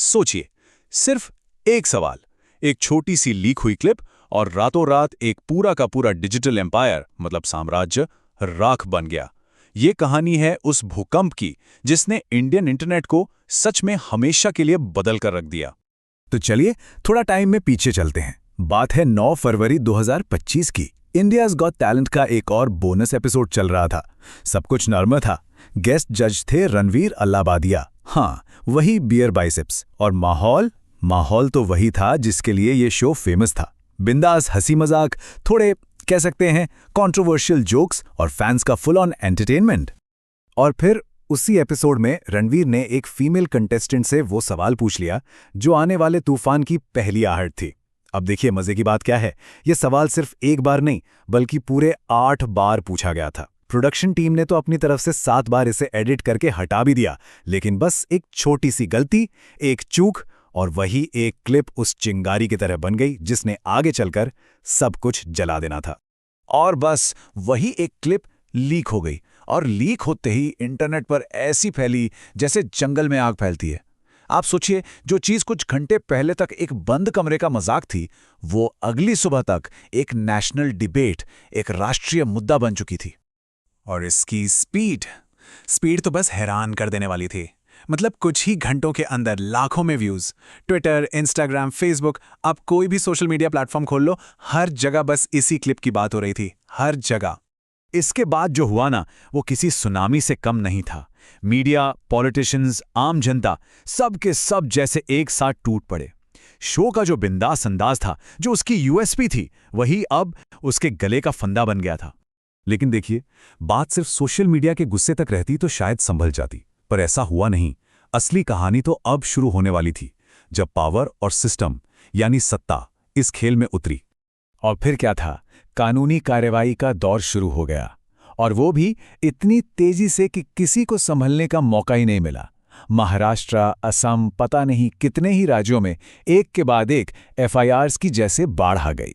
सोचिए, सिर्फ एक सवाल, एक छोटी सी लीक हुई क्लिप और रातों रात एक पूरा का पूरा डिजिटल एम्पायर मतलब साम्राज्य राख बन गया। ये कहानी है उस भूकंप की जिसने इंडियन इंटरनेट को सच में हमेशा के लिए बदल कर रख दिया। तो चलिए थोड़ा टाइम में पीछे चलते हैं। बात है 9 फरवरी 2025 की। इंडियाज गॉट टैलेंट का एक और बोनस एपिसोड चल रहा था। सब कुछ नॉर्मल था। गेस्ट जज थे रणवीर अल्लाबादिया, हाँ वही बियर बाइसेप्स। और माहौल तो वही था जिसके लिए ये शो फेमस था। बिंदास हंसी मजाक, थोड़े कह सकते हैं कंट्रोवर्शियल जोक्स और फैंस का फुल ऑन एंटरटेनमेंट। और फिर उसी एपिसोड में रणवीर ने एक फीमेल कंटेस्टेंट से वो सवाल पूछ लिया जो आने वाले तूफान की पहली आहट थी। अब देखिए मजे की बात क्या है, ये सवाल सिर्फ एक बार नहीं बल्कि पूरे 8 बार पूछा गया था। प्रोडक्शन टीम ने तो अपनी तरफ से 7 बार इसे एडिट करके हटा भी दिया, लेकिन बस एक छोटी सी गलती, एक चूक और वही एक क्लिप उस चिंगारी की तरह बन गई जिसने आगे चलकर सब कुछ जला देना था। और बस वही एक क्लिप लीक हो गई और लीक होते ही इंटरनेट पर ऐसी फैली जैसे जंगल में आग फैलती है। आप सोचिए, जो चीज कुछ घंटे पहले तक एक बंद कमरे का मजाक थी, वो अगली सुबह तक एक नेशनल डिबेट, एक राष्ट्रीय मुद्दा बन चुकी थी। और इसकी स्पीड तो बस हैरान कर देने वाली थी। मतलब कुछ ही घंटों के अंदर लाखों में व्यूज। ट्विटर, इंस्टाग्राम, फेसबुक, आप कोई भी सोशल मीडिया प्लेटफॉर्म खोल लो, हर जगह बस इसी क्लिप की बात हो रही थी, हर जगह। इसके बाद जो हुआ ना, वो किसी सुनामी से कम नहीं था। मीडिया, पॉलिटिशियंस, आम जनता, सब के सब जैसे एक साथ टूट पड़े। शो का जो बिंदास अंदाज था, जो उसकी यूएसपी थी, वही अब उसके गले का फंदा बन गया था। लेकिन देखिए, बात सिर्फ सोशल मीडिया के गुस्से तक रहती तो शायद संभल जाती, पर ऐसा हुआ नहीं। असली कहानी तो अब शुरू होने वाली थी, जब पावर और सिस्टम यानी सत्ता इस खेल में उतरी। और फिर क्या था, कानूनी कार्रवाई का दौर शुरू हो गया, और वो भी इतनी तेजी से कि किसी को संभलने का मौका ही नहीं मिला। महाराष्ट्र, असम, पता नहीं कितने ही राज्यों में एक के बाद एक एफआईआर्स की जैसे बाढ़ आ गई।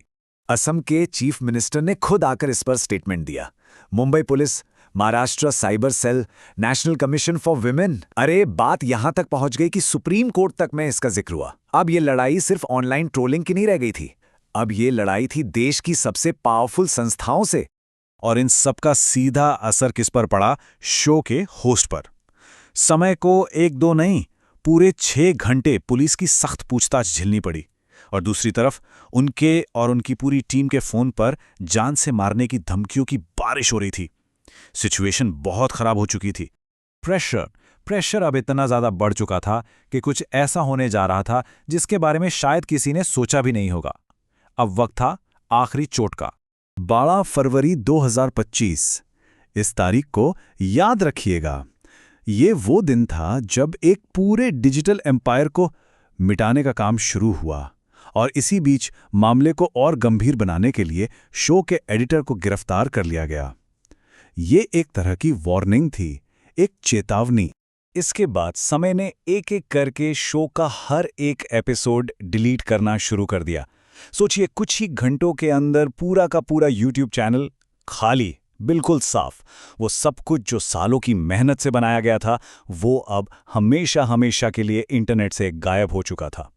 असम के चीफ मिनिस्टर ने खुद आकर इस पर स्टेटमेंट दिया। Mumbai police, Maharashtra cyber cell, national commission for women, अरे बात यहां तक पहुंच गई कि सुप्रीम कोर्ट तक में इसका जिक्र हुआ। अब ये लड़ाई सिर्फ ऑनलाइन ट्रोलिंग की नहीं रह गई थी, अब ये लड़ाई थी देश की सबसे पावरफुल संस्थाओं से। और इन सबका सीधा असर किस पर पड़ा? शो के होस्ट पर। समय को 1-2 नहीं, पूरे 6 घंटे पुलिस की सख्त पूछताछ झेलनी पड़ी। और दूसरी तरफ उनके और उनकी पूरी टीम के फोन पर जान से मारने की धमकियों की बारिश हो रही थी। सिचुएशन बहुत खराब हो चुकी थी। प्रेशर अब इतना ज्यादा बढ़ चुका था कि कुछ ऐसा होने जा रहा था जिसके बारे में शायद किसी ने सोचा भी नहीं होगा। अब वक्त था आखिरी चोट का। 12 फरवरी 2025। इस तारीख को याद रखिएगा। ये वो दिन था जब एक पूरे डिजिटल एम्पायर को मिटाने का काम शुरू हुआ, और इसी बीच मामले को और गंभीर बनाने के लिए शो के एडिटर को गिरफ्तार कर लिया गया। ये एक तरह की वार्निंग थी, एक चेतावनी। इसके बाद समय ने एक एक करके शो का हर एक एपिसोड डिलीट करना शुरू कर दिया। सोचिए, कुछ ही घंटों के अंदर पूरा का पूरा यूट्यूब चैनल खाली, बिल्कुल साफ। वो सब कुछ जो सालों की मेहनत से बनाया गया था, वो अब हमेशा हमेशा के लिए इंटरनेट से गायब हो चुका था।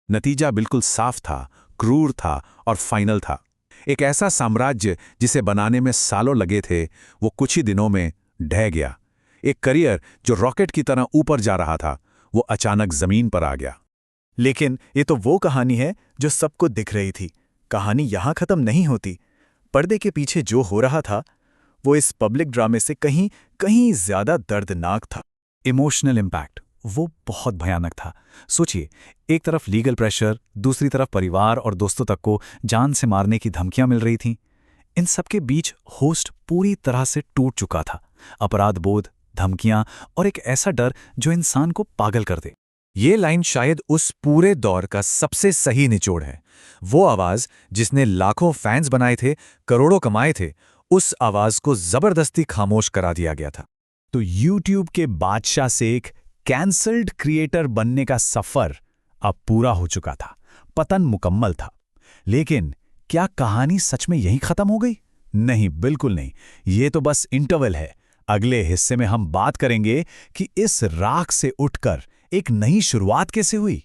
नतीजा बिल्कुल साफ था, क्रूर था और फाइनल था। एक ऐसा साम्राज्य जिसे बनाने में सालों लगे थे, वो कुछ ही दिनों में ढह गया। एक करियर जो रॉकेट की तरह ऊपर जा रहा था, वो अचानक जमीन पर आ गया। लेकिन ये तो वो कहानी है जो सबको दिख रही थी। कहानी यहां खत्म नहीं होती। पर्दे के पीछे जो हो रहा था, वो इस पब्लिक ड्रामे से कहीं कहीं ज्यादा दर्दनाक था। इमोशनल इम्पैक्ट वो बहुत भयानक था। सोचिए, एक तरफ लीगल प्रेशर, दूसरी तरफ परिवार और दोस्तों तक को जान से मारने की धमकियां मिल रही थीं। इन सबके बीच होस्ट पूरी तरह से टूट चुका था। अपराध बोध, धमकियां और एक ऐसा डर जो इंसान को पागल कर दे। ये लाइन शायद उस पूरे दौर का सबसे सही निचोड़ है। वो आवाज जिसने लाखों फैंस बनाए थे, करोड़ों कमाए थे, उस आवाज को जबरदस्ती खामोश करा दिया गया था। तो यूट्यूब के बादशाह से एक कैंसल्ड क्रिएटर बनने का सफर अब पूरा हो चुका था। पतन मुकम्मल था। लेकिन क्या कहानी सच में यहीं खत्म हो गई? नहीं, बिल्कुल नहीं। ये तो बस इंटरवल है। अगले हिस्से में हम बात करेंगे कि इस राख से उठकर एक नई शुरुआत कैसे हुई?